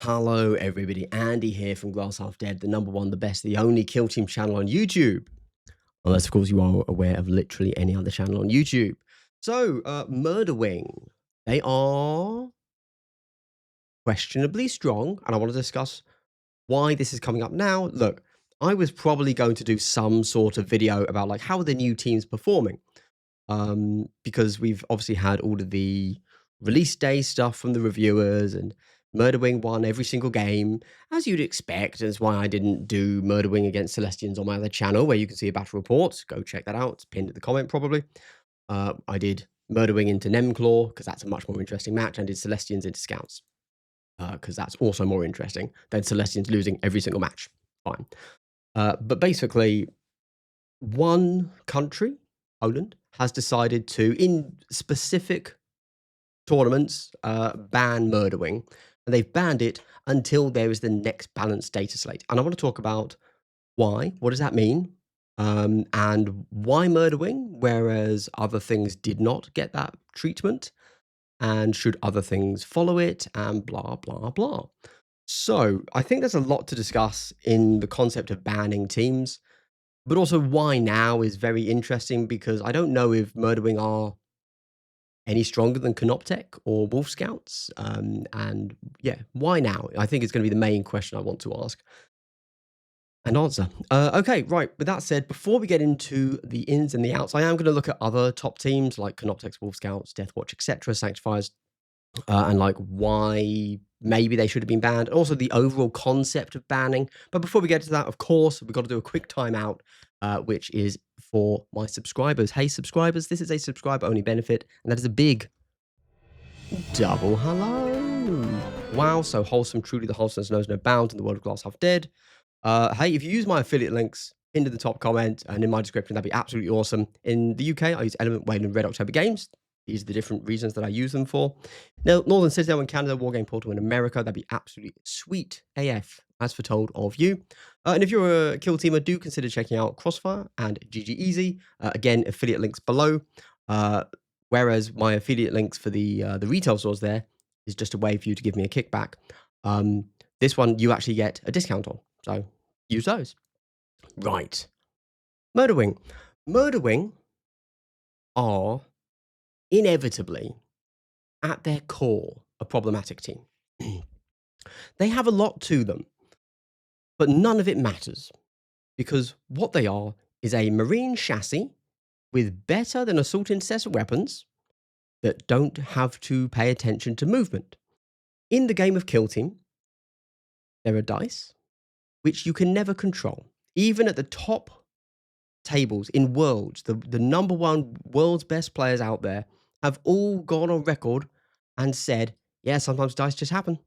Hello, everybody. Andy here from Glass Half Dead, the number one, the best, the only kill team channel on YouTube. Unless, of course, you are aware of literally any other channel on YouTube. So, Murderwing, they are questionably strong, and I want to discuss why this is coming up now. Look, I was probably going to do some sort of video about like how are the new teams performing, because we've obviously had all of the release day stuff from the reviewers, and Murderwing won every single game, as you'd expect. That's why I didn't do Murderwing against Celestians on my other channel, where you can see a battle report. Go check that out. It's pinned at the comment, probably. I did Murderwing into Nemclaw, because that's a much more interesting match, and did Celestians into Scouts, because that's also more interesting than Celestians losing every single match. Fine. But basically, one country, Poland, has decided to, in specific tournaments, ban Murderwing, and they've banned it until there is the next balanced data slate. And I want to talk about why. What does that mean? And why Murderwing, whereas other things did not get that treatment, and should other things follow it, and blah, blah, blah. So I think there's a lot to discuss in the concept of banning teams, but also why now is very interesting, because I don't know if Murderwing are any stronger than Canoptech or Wolf Scouts. And yeah, why now? I think it's going to be the main question I want to ask and answer. Okay, right. With that said, before we get into the ins and the outs, I am going to look at other top teams like Canoptech's Wolf Scouts, Deathwatch, etc., Sanctifiers, and like why maybe they should have been banned, and also the overall concept of banning. But before we get to that, of course, we've got to do a quick timeout, which is for my subscribers. Hey, subscribers, this is a subscriber-only benefit, and that is a big double hello. Wow, so wholesome, truly the wholesomeness knows no bounds in the world of Glass Half Dead. Hey, if you use my affiliate links into the top comment and in my description, that'd be absolutely awesome. In the UK, I use Element, Wayne, and Red October Games. These are the different reasons that I use them for. Now, Northern Citadel in Canada, Wargame Portal in America, that'd be absolutely sweet AF, as foretold of you. And if you're a kill teamer, do consider checking out Crossfire and GG Easy. Again, affiliate links below. Whereas my affiliate links for the retail stores there is just a way for you to give me a kickback. This one, you actually get a discount on. So use those. Right. Murderwing. Murderwing are inevitably, at their core, a problematic team. They have a lot to them, but none of it matters, because what they are is a marine chassis with better than assault intercessor weapons that don't have to pay attention to movement. In the game of Kill Team, there are dice which you can never control. Even at the top tables in Worlds, the number one world's best players out there have all gone on record and said, yeah, sometimes dice just happen.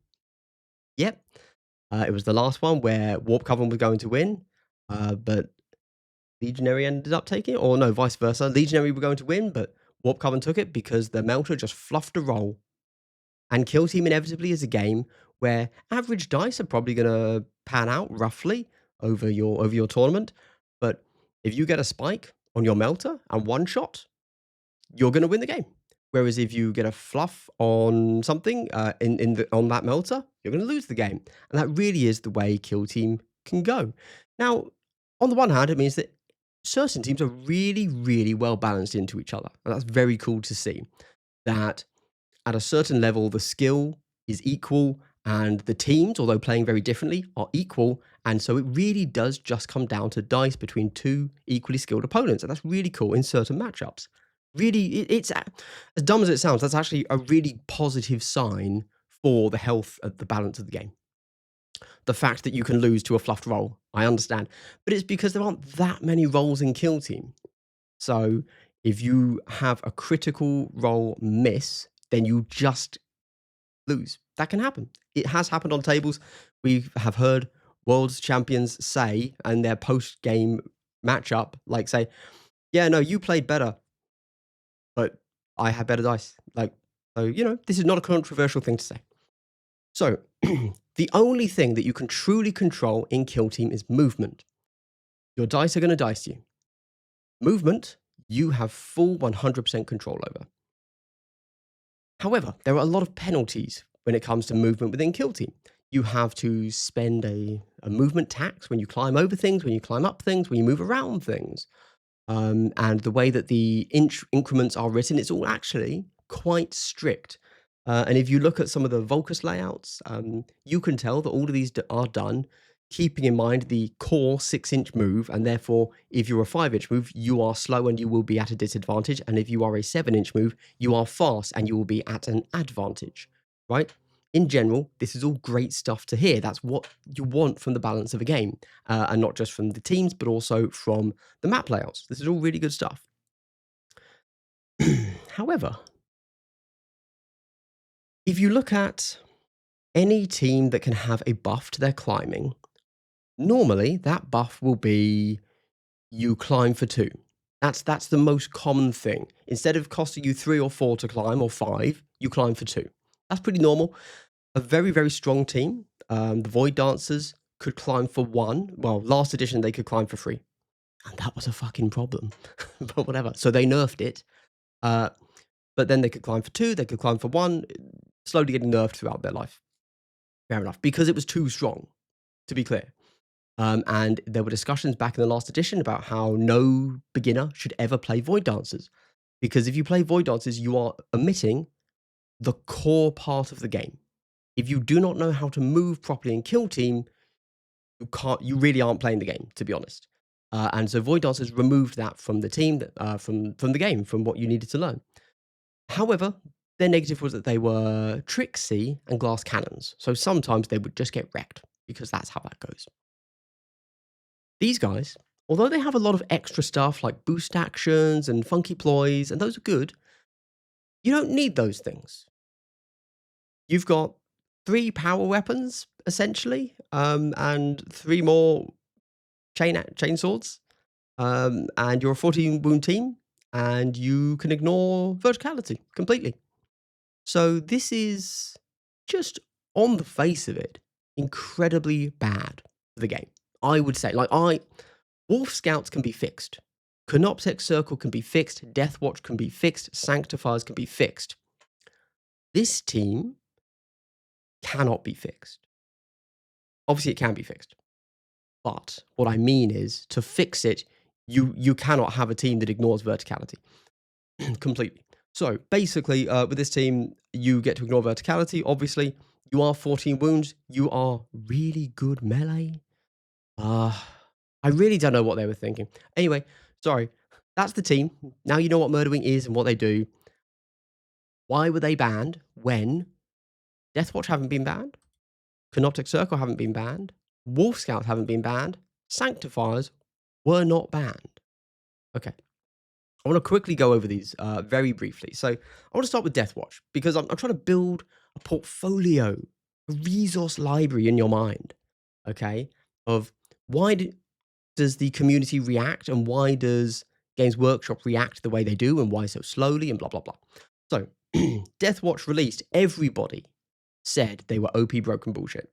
Yep. It was the last one where Warp Coven was going to win, but Legionary ended up taking it, or no, vice versa. Legionary were going to win, but Warp Coven took it because the Melter just fluffed a roll. And Kill Team inevitably is a game where average dice are probably going to pan out roughly over your tournament. But if you get a spike on your Melter and one shot, you're going to win the game. Whereas if you get a fluff on something on that Melter, you're going to lose the game. And that really is the way Kill Team can go. Now, on the one hand, it means that certain teams are really, really well balanced into each other. And that's very cool to see. That at a certain level, the skill is equal, and the teams, although playing very differently, are equal. And so it really does just come down to dice between two equally skilled opponents. And that's really cool in certain matchups. Really, it's as dumb as it sounds, that's actually a really positive sign for the health of the balance of the game. The fact that you can lose to a fluffed roll, I understand. But it's because there aren't that many rolls in Kill Team. So if you have a critical roll miss, then you just lose. That can happen. It has happened on tables. We have heard world's champions say in their post-game matchup, like say, yeah, no, you played better, but I had better dice. So, this is not a controversial thing to say. So the only thing that you can truly control in Kill Team is movement. Your dice are going to dice you. Movement, you have full 100% control over. However, there are a lot of penalties when it comes to movement within Kill Team. you have to spend a movement tax when you climb over things, when you climb up things, when you move around things. And the way that the increments are written, it's all actually quite strict. And if you look at some of the Volcus layouts, you can tell that all of these are done keeping in mind the core 6-inch move. And therefore, if you're a 5-inch move, you are slow and you will be at a disadvantage. And if you are a 7-inch move, you are fast and you will be at an advantage, right? In general, this is all great stuff to hear. That's what you want from the balance of a game, and not just from the teams, but also from the map layouts. This is all really good stuff. However, if you look at any team that can have a buff to their climbing, normally that buff will be you climb for 2. That's the most common thing. Instead of costing you 3 or 4 to climb, or 5, you climb for 2. That's pretty normal. A very, very strong team, the Void Dancers, could climb for 1. Well, last edition, they could climb for 3. And that was a fucking problem. But whatever. So they nerfed it. But then they could climb for 2, they could climb for 1, slowly getting nerfed throughout their life. Fair enough. Because it was too strong, to be clear. And there were discussions back in the last edition about how no beginner should ever play Void Dancers. Because if you play Void Dancers, you are omitting the core part of the game. If you do not know how to move properly and kill team, you really aren't playing the game, to be honest. And so Void Dancers removed that from the team, from the game, from what you needed to learn. However, their negative was that they were tricksy and glass cannons. So sometimes they would just get wrecked, because that's how that goes. These guys, although they have a lot of extra stuff like boost actions and funky ploys, and those are good, you don't need those things. You've got 3 power weapons, essentially, and 3 more chain swords, and you're a 14 wound team, and you can ignore verticality completely. So this is just, on the face of it, incredibly bad for the game. I would say, Wolf Scouts can be fixed. Canoptek Circle can be fixed. Deathwatch can be fixed. Sanctifiers can be fixed. This team cannot be fixed. Obviously, it can be fixed. But what I mean is, to fix it, you cannot have a team that ignores verticality completely. So basically, with this team, you get to ignore verticality. Obviously, you are 14 wounds. You are really good melee. I really don't know what they were thinking. Anyway, sorry. That's the team. Now you know what Murderwing is and what they do. Why were they banned when Deathwatch haven't been banned? Canoptek Circle haven't been banned. Wolf Scout haven't been banned. Sanctifiers were not banned. Okay. I want to quickly go over these very briefly. So I want to start with Deathwatch, because I'm trying to build a portfolio, a resource library in your mind, okay, of why does the community react, and why does Games Workshop react the way they do, and why so slowly, and blah, blah, blah. So Deathwatch released, everybody said they were OP broken bullshit.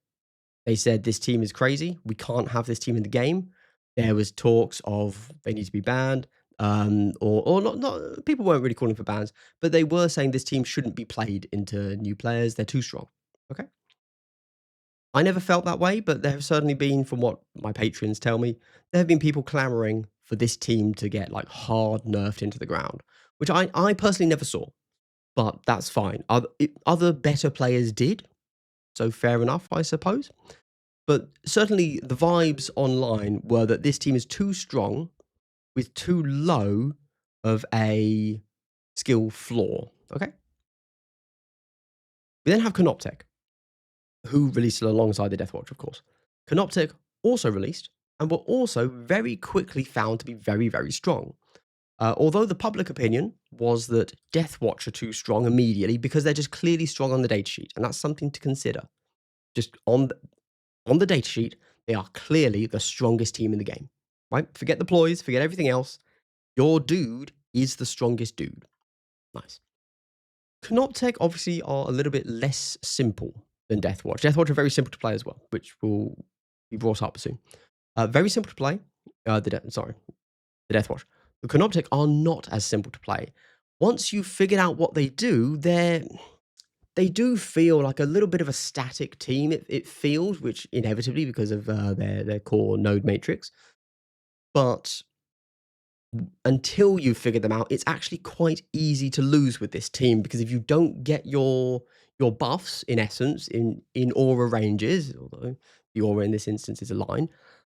They said this team is crazy. We can't have this team in the game. There was talks of they need to be banned. Or not. People weren't really calling for bans, but they were saying this team shouldn't be played into new players. They're too strong. Okay. I never felt that way, but there have certainly been, from what my patrons tell me, there have been people clamoring for this team to get like hard nerfed into the ground, which I personally never saw, but that's fine. Other better players did, so fair enough, I suppose. But certainly the vibes online were that this team is too strong with too low of a skill floor. Okay. We then have Canoptek, who released it alongside the Deathwatch, of course. Canoptek also released, and were also very quickly found to be very, very strong. Although the public opinion was that Deathwatch are too strong immediately, because they're just clearly strong on the datasheet, and that's something to consider. Just on the datasheet, they are clearly the strongest team in the game, right? Forget the ploys, forget everything else. Your dude is the strongest dude. Nice. Canoptek obviously are a little bit less simple than Deathwatch. Deathwatch are very simple to play as well, which will be brought up soon. Very simple to play. The Deathwatch. The Canoptek are not as simple to play. Once you've figured out what they do, they're they do feel like a little bit of a static team. It feels, which inevitably because of their core node matrix, but until you figure them out, it's actually quite easy to lose with this team because if you don't get your buffs, in essence, in aura ranges, although the aura in this instance is a line,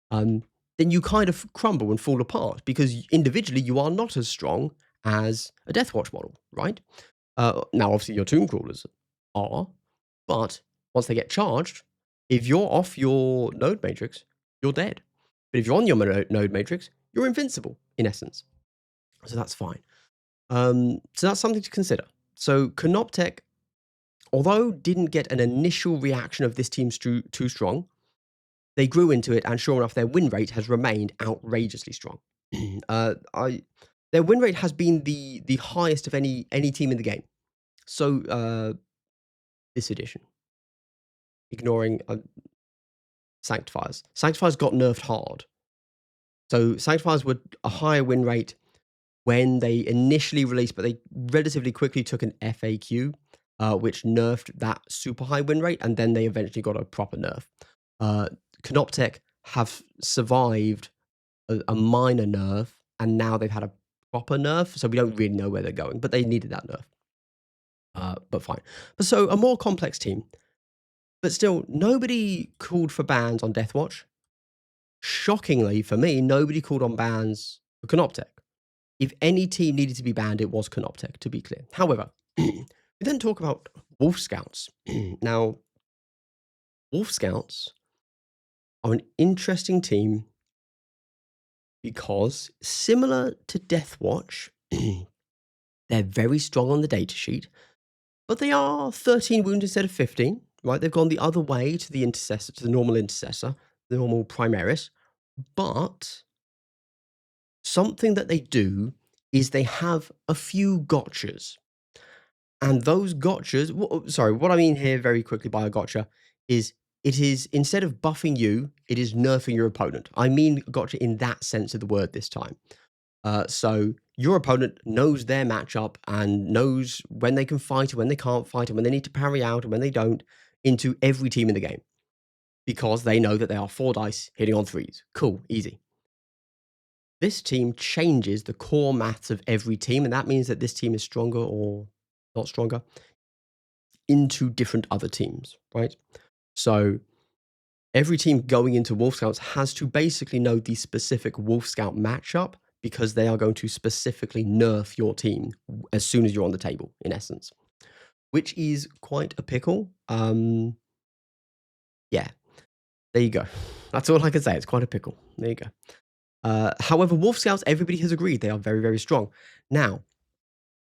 then you kind of crumble and fall apart because individually you are not as strong as a Deathwatch model, right? Now, obviously, your tomb crawlers are, but once they get charged, if you're off your node matrix, you're dead. But if you're on your node matrix, you're invincible, in essence. So that's fine. So that's something to consider. So Canoptech, although didn't get an initial reaction of this team's too strong, they grew into it, and sure enough, their win rate has remained outrageously strong. Their win rate has been the highest of any team in the game. So this edition, ignoring Sanctifiers. Sanctifiers got nerfed hard. So Sanctifiers were a higher win rate when they initially released, but they relatively quickly took an FAQ, which nerfed that super high win rate, and then they eventually got a proper nerf. Canoptech have survived a minor nerf, and now they've had a proper nerf, so we don't really know where they're going, but they needed that nerf. But fine. But so a more complex team. But still, nobody called for bans on Deathwatch. Shockingly, for me, nobody called on bans for Canoptech. If any team needed to be banned, it was Canoptech, to be clear. However, we then talk about Wolf Scouts. Now, Wolf Scouts are an interesting team because, similar to Deathwatch, they're very strong on the datasheet, but they are 13 wounds instead of 15. Right, they've gone the other way to the intercessor, to the normal intercessor, the normal Primaris. But something that they do is they have a few gotchas. And those gotchas, sorry, what I mean here very quickly by a gotcha is it is, instead of buffing you, it is nerfing your opponent. I mean gotcha in that sense of the word this time. So your opponent knows their matchup and knows when they can fight and when they can't fight and when they need to parry out and when they don't, into every team in the game, because they know that they are 4 dice hitting on 3s. Cool, easy. This team changes the core maths of every team, and that means that this team is stronger or not stronger into different other teams, right? So every team going into Wolf Scouts has to basically know the specific Wolf Scout matchup, because they are going to specifically nerf your team as soon as you're on the table, in essence, which is quite a pickle. Yeah, there you go. That's all I can say. It's quite a pickle. There you go. However, Wolf Scouts, everybody has agreed they are very, very strong. Now,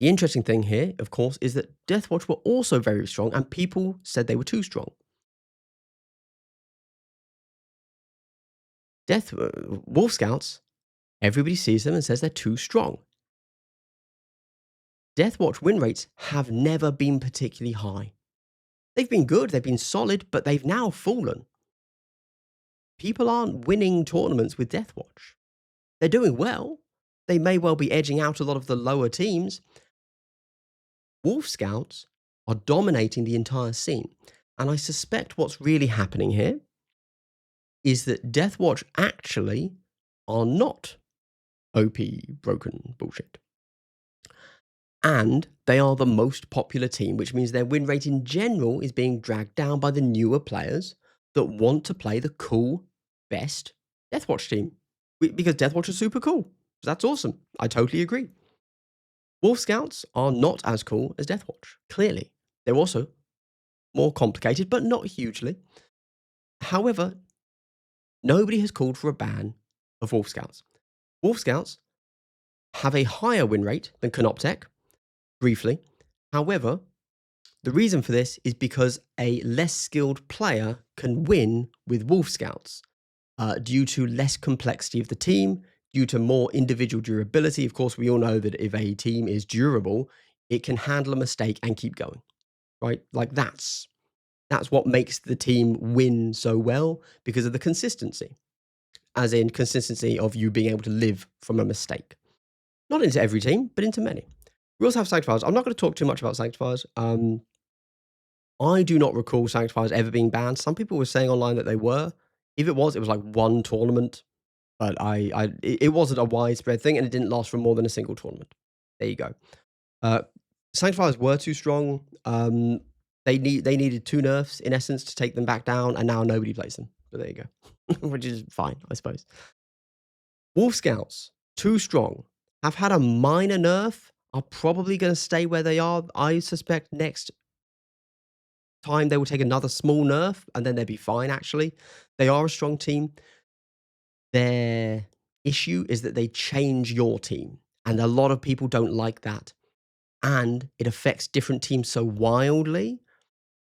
the interesting thing here, of course, is that Deathwatch were also very strong, and people said they were too strong. Wolf Scouts, everybody sees them and says they're too strong. Deathwatch win rates have never been particularly high. They've been good, they've been solid, but they've now fallen. People aren't winning tournaments with Deathwatch. They're doing well. They may well be edging out a lot of the lower teams. Wolf Scouts are dominating the entire scene. And I suspect what's really happening here is that Deathwatch actually are not OP broken bullshit. And they are the most popular team, which means their win rate in general is being dragged down by the newer players that want to play the cool, best Deathwatch team. Because Deathwatch is super cool. That's awesome. I totally agree. Wolf Scouts are not as cool as Deathwatch, clearly. They're also more complicated, but not hugely. However, nobody has called for a ban of Wolf Scouts. Wolf Scouts have a higher win rate than Canoptech, briefly. However, the reason for this is because a less skilled player can win with Wolf Scouts due to less complexity of the team, due to more individual durability. Of course, we all know that if a team is durable, it can handle a mistake and keep going, right? Like that's what makes the team win so well, because of the consistency, as in consistency of you being able to live from a mistake. Not into every team, but into many. We also have Sanctifiers. I'm not going to talk too much about Sanctifiers. I do not recall Sanctifiers ever being banned. Some people were saying online that they were. If it was like one tournament, but it wasn't a widespread thing, and it didn't last for more than a single tournament. There you go. Uh, Sanctifiers were too strong. They needed 2 nerfs in essence to take them back down, and now nobody plays them. So there you go, which is fine, I suppose. Wolf Scouts, too strong, have had a minor nerf. Are probably going to stay where they are. I suspect next time they will take another small nerf, and then they'll be fine. Actually, they are a strong team. Their issue is that they change your team, and a lot of people don't like that. And it affects different teams so wildly,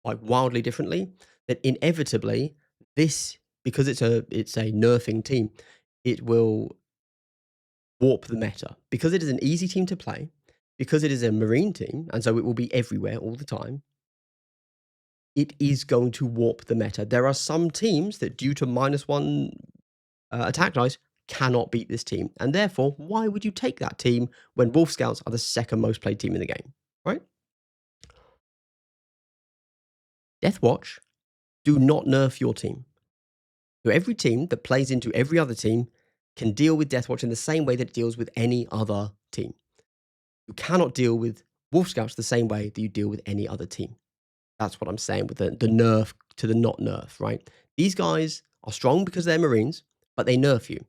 like wildly differently, that inevitably this, because it's a nerfing team, it will warp the meta. Because it is an easy team to play, because it is a Marine team, and so it will be everywhere all the time, it is going to warp the meta. There are some teams that, due to -1 attack dice, cannot beat this team. And therefore, why would you take that team when Wolf Scouts are the second most played team in the game, right? Deathwatch do not nerf your team. So every team that plays into every other team can deal with Deathwatch in the same way that it deals with any other team. You cannot deal with Wolf Scouts the same way that you deal with any other team. That's what I'm saying with the nerf to the not nerf, right? These guys are strong because they're Marines, but they nerf you.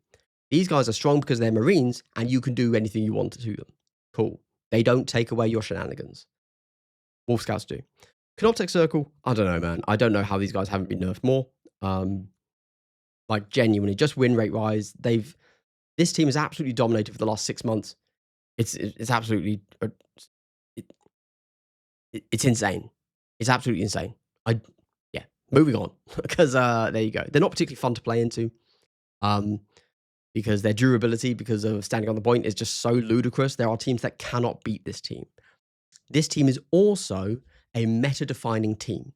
These guys are strong because they're Marines, and you can do anything you want to them. Cool. They don't take away your shenanigans. Wolf Scouts do. Canoptech Circle, I don't know, man. I don't know how these guys haven't been nerfed more. Like, genuinely, just win rate wise, this team has absolutely dominated for the last 6 months. It's absolutely, it's insane. It's absolutely insane. Yeah, moving on, because there you go. They're not particularly fun to play into, because their durability, because of standing on the point, is just so ludicrous. There are teams that cannot beat this team. This team is also a meta-defining team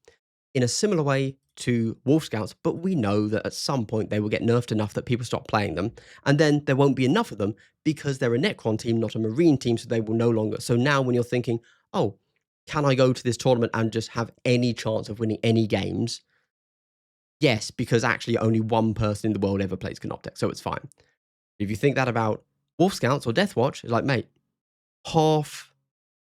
in a similar way to Wolf Scouts, but we know that at some point they will get nerfed enough that people stop playing them, and then there won't be enough of them because they're a Necron team, not a Marine team, so they will no longer. So now when you're thinking, oh, can I go to this tournament and just have any chance of winning any games? Yes, because actually only one person in the world ever plays Canoptech, so it's fine. If you think that about Wolf Scouts or Deathwatch, it's like, mate, half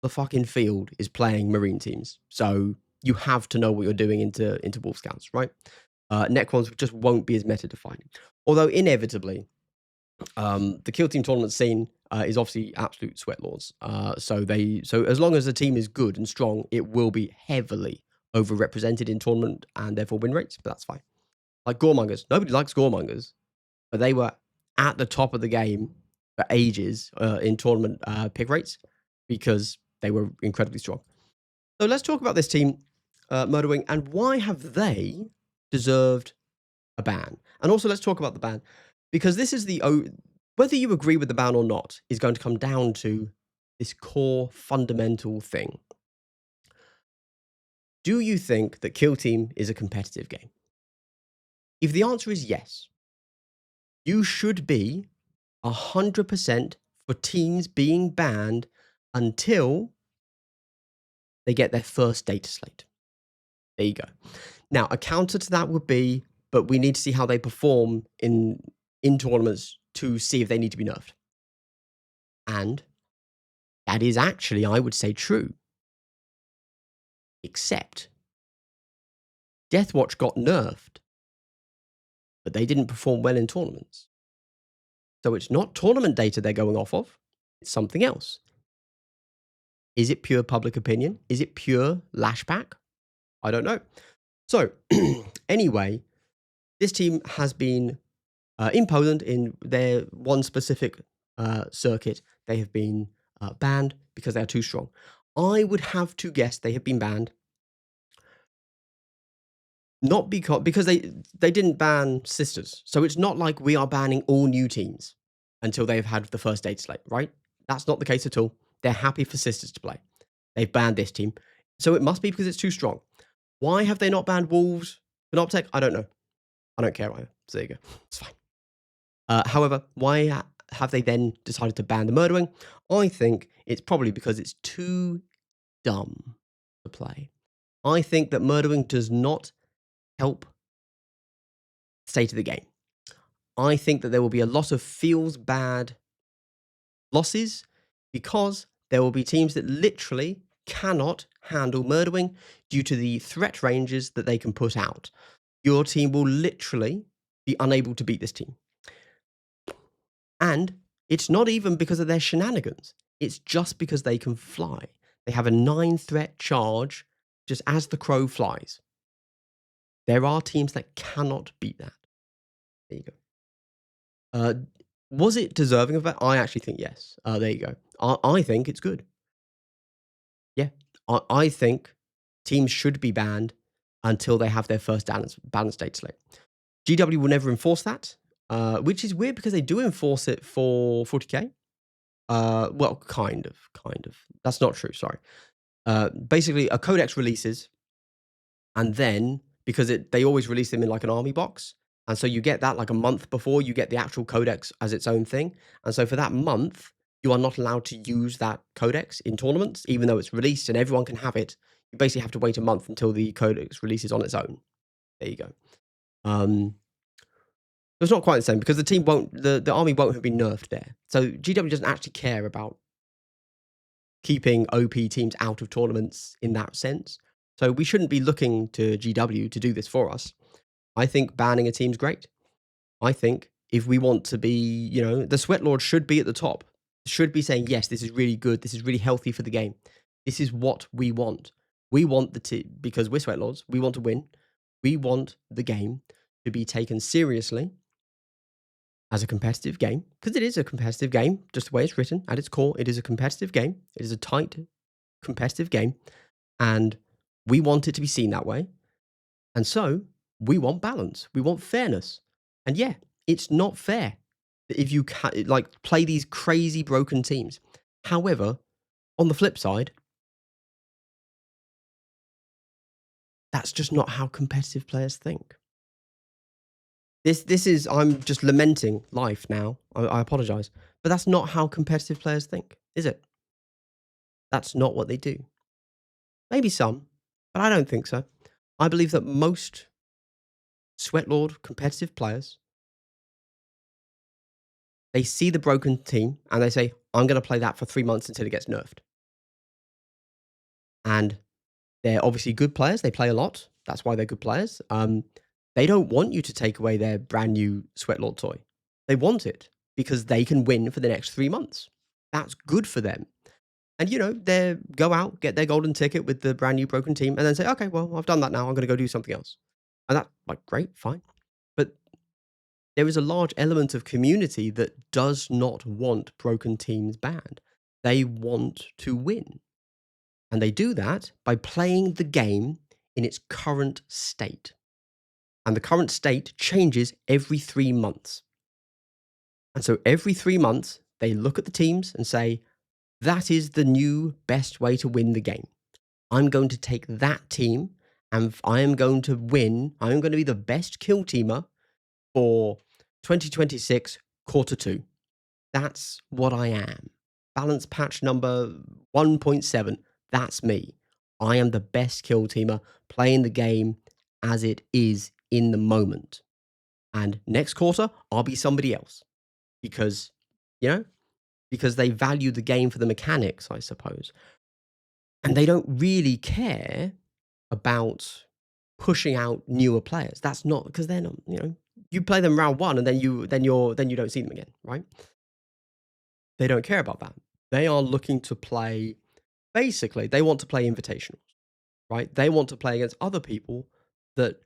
the fucking field is playing Marine teams. So you have to know what you're doing into Wolf Scouts, right? Necrons just won't be as meta-defining. Although inevitably, the Kill Team tournament scene is obviously absolute sweatlords. So as long as the team is good and strong, it will be heavily overrepresented in tournament and therefore win rates, but that's fine. Like Goremongers. Nobody likes Goremongers, but they were at the top of the game for ages in tournament pick rates because they were incredibly strong. So let's talk about this team, Murderwing, and why have they deserved a ban? And also let's talk about the ban, because this is whether you agree with the ban or not is going to come down to this core fundamental thing. Do you think that Kill Team is a competitive game? If the answer is yes, you should be 100% for teams being banned until they get their first data slate. There you go. Now, a counter to that would be, but we need to see how they perform in tournaments to see if they need to be nerfed. And that is actually, I would say, true. Except Deathwatch got nerfed, but they didn't perform well in tournaments. So it's not tournament data they're going off of. It's something else. Is it pure public opinion? Is it pure lashback? I don't know. So anyway, this team has been in Poland in their one specific circuit. They have been banned because they are too strong. I would have to guess they have been banned not because they didn't ban sisters. So it's not like we are banning all new teams until they've had the first data slate, right? That's not the case at all. They're happy for sisters to play. They've banned this team. So it must be because it's too strong. Why have they not banned Wolves? Canoptech? I don't know. I don't care either. So there you go. It's fine. However, why have they then decided to ban the Murderwing? I think it's probably because it's too dumb to play. I think that Murderwing does not help state of the game. I think that there will be a lot of feels bad losses because there will be teams that literally cannot handle Murderwing due to the threat ranges that they can put out. Your team will literally be unable to beat this team. And it's not even because of their shenanigans. It's just because they can fly. They have a 9-threat charge just as the crow flies. There are teams that cannot beat that. There you go. Was it deserving of that? I actually think yes. There you go. I think it's good. Yeah. I think teams should be banned until they have their first balance state slate. GW will never enforce that, which is weird because they do enforce it for 40k. Well, kind of. That's not true. Sorry. Basically, a codex releases, and then because they always release them in like an army box, and so you get that like a month before you get the actual codex as its own thing, and so for that month you are not allowed to use that codex in tournaments, even though it's released and everyone can have it. You basically have to wait a month until the codex releases on its own. There you go. It's not quite the same because the team won't, the army won't have been nerfed there. So GW doesn't actually care about keeping OP teams out of tournaments in that sense. So we shouldn't be looking to GW to do this for us. I think banning a team's great. I think if we want to be, the Sweat Lord should be at the top. Should be saying, yes, this is really good. This is really healthy for the game. This is what we want. We want the team, because we're Sweat Lords, we want to win. We want the game to be taken seriously as a competitive game, because it is a competitive game, just the way it's written. At its core, it is a competitive game. It is a tight, competitive game, and we want it to be seen that way. And so we want balance. We want fairness. And yeah, it's not fair if you play these crazy broken teams. However, on the flip side, that's just not how competitive players think. This is, I'm just lamenting life now. I apologize. But that's not how competitive players think, is it? That's not what they do. Maybe some, but I don't think so. I believe that most Sweatlord competitive players, they see the broken team and they say, I'm going to play that for 3 months until it gets nerfed. And they're obviously good players. They play a lot. That's why they're good players. They don't want you to take away their brand new Sweatlord toy. They want it because they can win for the next 3 months. That's good for them. And, they go out, get their golden ticket with the brand new broken team, and then say, okay, well, I've done that now. I'm going to go do something else. And that's great, fine. But there is a large element of community that does not want broken teams banned. They want to win. And they do that by playing the game in its current state. And the current state changes every 3 months. And so every 3 months, they look at the teams and say, that is the new best way to win the game. I'm going to take that team and I am going to win. I'm going to be the best kill teamer for 2026 quarter 2. That's what I am. Balance patch number 1.7. That's me. I am the best kill teamer playing the game as it is in the moment. And next quarter, I'll be somebody else because, because they value the game for the mechanics, I suppose. And they don't really care about pushing out newer players. That's not because they're not, you play them round 1 and then you don't see them again, right? They don't care about that. They are looking to play, basically, they want to play invitationals, right? They want to play against other people that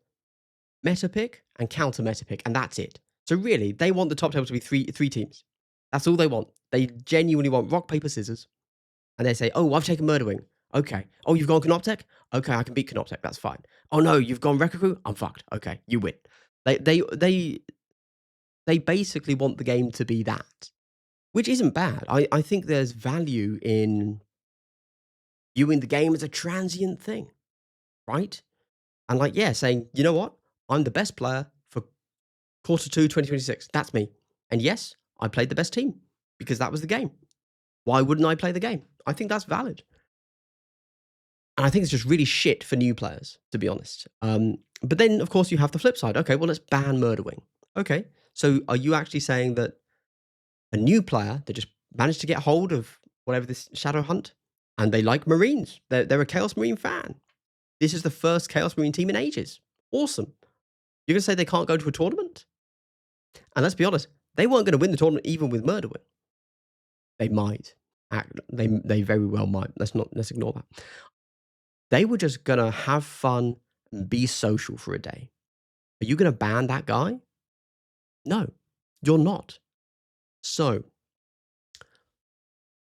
meta pick and counter meta pick, and that's it. So really, they want the top table to be three teams. That's all they want. They genuinely want rock, paper, scissors. And they say, oh, I've taken Murderwing. Okay. Oh, you've gone Canoptech? Okay, I can beat Canoptech. That's fine. Oh, no, you've gone Wrecker Crew? I'm fucked. Okay, you win. They basically want the game to be that, which isn't bad. I think there's value in viewing the game as a transient thing, right? And saying, you know what? I'm the best player for quarter 2, 2026. That's me. And yes, I played the best team because that was the game. Why wouldn't I play the game? I think that's valid. And I think it's just really shit for new players, to be honest. But then, of course, you have the flip side. Okay, well, let's ban Murderwing. Okay, so are you actually saying that a new player that just managed to get hold of whatever this Shadowhunt, and they like Marines, they're a Chaos Marine fan. This is the first Chaos Marine team in ages. Awesome. You're going to say they can't go to a tournament? And let's be honest, they weren't going to win the tournament even with Murderwing. They might. They very well might. Let's ignore that. They were just going to have fun and be social for a day. Are you going to ban that guy? No, you're not. So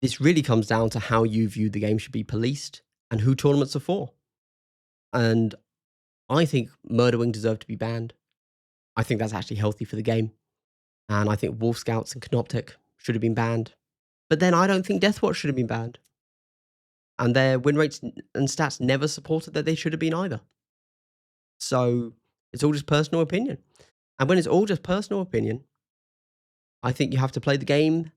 this really comes down to how you view the game should be policed and who tournaments are for. And I think Murderwing deserved to be banned. I think that's actually healthy for the game. And I think Wolf Scouts and Canoptek should have been banned. But then I don't think Deathwatch should have been banned. And their win rates and stats never supported that they should have been either. So it's all just personal opinion. And when it's all just personal opinion, I think you have to play the game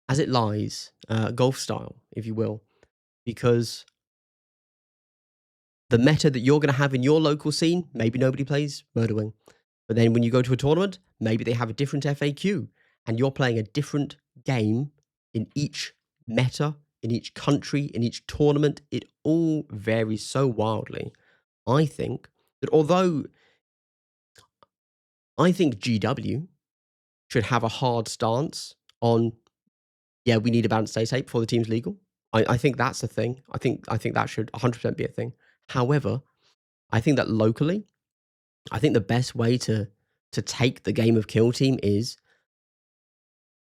as it lies, golf style, if you will. Because the meta that you're going to have in your local scene, maybe nobody plays Murderwing. But then when you go to a tournament, maybe they have a different FAQ. And you're playing a different game in each meta, in each country, in each tournament. It all varies so wildly. I think that although I think GW should have a hard stance on, yeah, we need a balanced stay tape before the team's legal. I think that's a thing. I think that should 100% be a thing. However, I think that locally, I think the best way to take the game of Kill Team is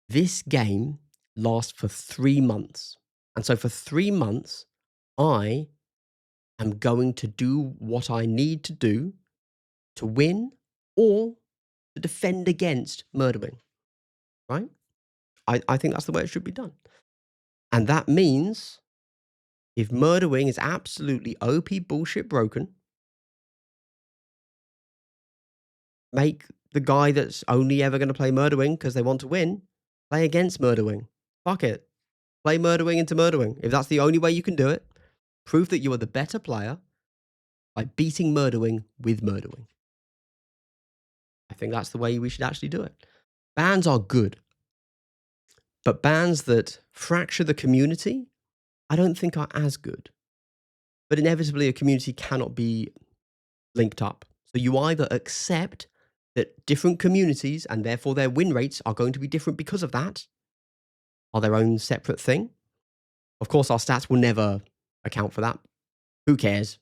this game lasts for 3 months. And so for 3 months, I am going to do what I need to do to win or to defend against Murderwing, right? I think that's the way it should be done. And that means if Murderwing is absolutely OP bullshit broken, make the guy that's only ever going to play Murderwing because they want to win, play against Murderwing. Fuck it. Play Murderwing into Murderwing. If that's the only way you can do it, prove that you are the better player by beating Murderwing with Murderwing. I think that's the way we should actually do it. Bans are good. But bans that fracture the community, I don't think are as good. But inevitably, a community cannot be linked up. So you either accept that different communities and therefore their win rates are going to be different because of that, are their own separate thing. Of course, our stats will never account for that. Who cares?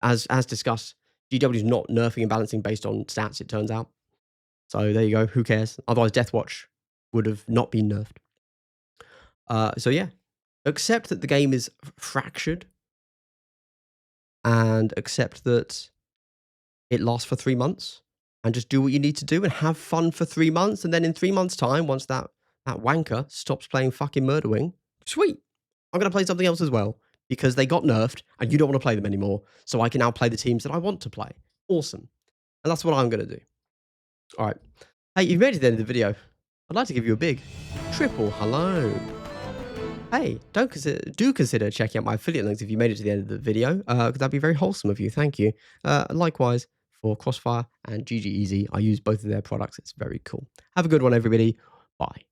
As discussed, GW is not nerfing and balancing based on stats, it turns out. So there you go. Who cares? Otherwise, Deathwatch would have not been nerfed. So yeah, accept that the game is fractured and accept that it lasts for 3 months and just do what you need to do and have fun for 3 months. And then in 3 months' time, once that wanker stops playing fucking Murderwing, sweet, I'm going to play something else as well because they got nerfed and you don't want to play them anymore. So I can now play the teams that I want to play. Awesome. And that's what I'm going to do. All right. Hey, you've made it to the end of the video. I'd like to give you a big triple hello. Hey, do consider checking out my affiliate links if you made it to the end of the video, because that'd be very wholesome of you. Thank you. Likewise, for Crossfire and GG Easy, I use both of their products. It's very cool. Have a good one, everybody. Bye.